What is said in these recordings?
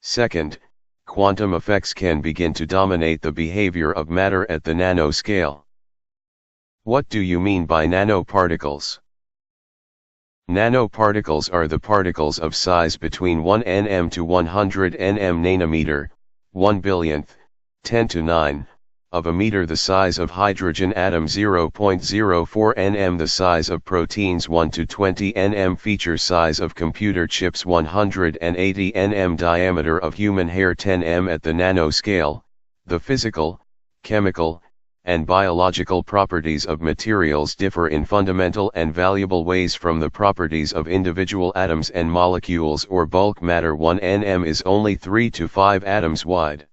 Second, quantum effects can begin to dominate the behavior of matter at the nanoscale. What do you mean by nanoparticles? Nanoparticles are the particles of size between 1 nm to 100 nm nanometer, 1 billionth, 10 to 9, of a meter the size of hydrogen atom 0.04 nm the size of proteins 1 to 20 nm feature size of computer chips 180 nm diameter of human hair 10 m at the nanoscale, the physical, chemical, and biological properties of materials differ in fundamental and valuable ways from the properties of individual atoms and molecules or bulk matter 1 nm is only 3 to 5 atoms wide.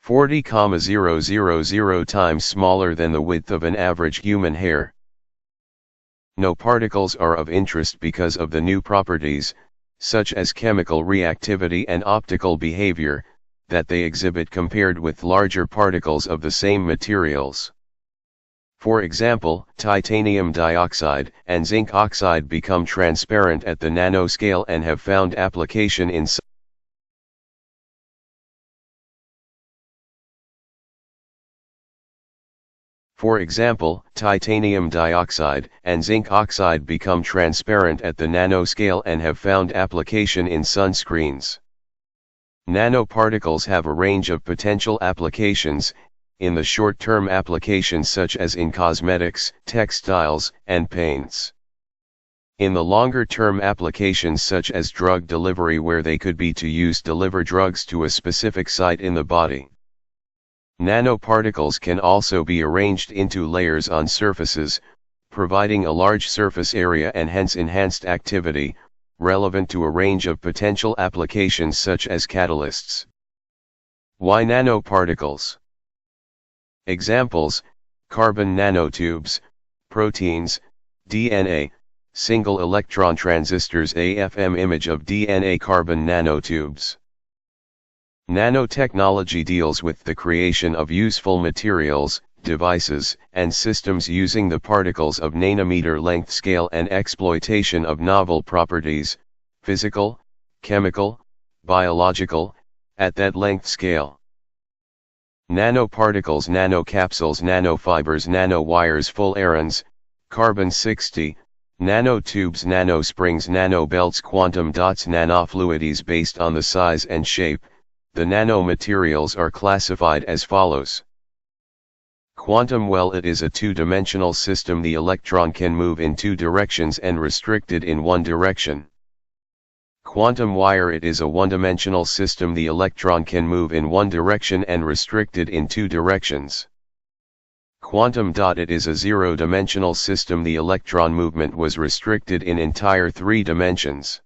40,000 times smaller than the width of an average human hair. No particles are of interest because of the new properties, such as chemical reactivity and optical behavior, that they exhibit compared with larger particles of the same materials. For example, titanium dioxide and zinc oxide become transparent at the nanoscale and have found application in For example, titanium dioxide and zinc oxide become transparent at the nanoscale and have found application in sunscreens. Nanoparticles have a range of potential applications, in the short-term applications such as in cosmetics, textiles, and paints. In the longer-term applications such as drug delivery where they could be to deliver drugs to a specific site in the body. Nanoparticles can also be arranged into layers on surfaces, providing a large surface area and hence enhanced activity, relevant to a range of potential applications such as catalysts. Why nanoparticles? Examples: carbon nanotubes, proteins, DNA, single electron transistors AFM image of DNA carbon nanotubes. Nanotechnology deals with the creation of useful materials, devices, and systems using the particles of nanometer length scale and exploitation of novel properties, physical, chemical, biological, at that length scale. Nanoparticles, nanocapsules, nanofibers, nanowires, fullerenes, carbon-60, nanotubes, nanosprings, nanobelts, quantum dots, nanofluids. Based on the size and shape, the nanomaterials are classified as follows. Quantum well, it is a two-dimensional system. The electron can move in two directions and restricted in one direction. Quantum wire, it is a one-dimensional system. The electron can move in one direction and restricted in two directions. Quantum dot, it is a zero-dimensional system. The electron movement was restricted in entire three dimensions.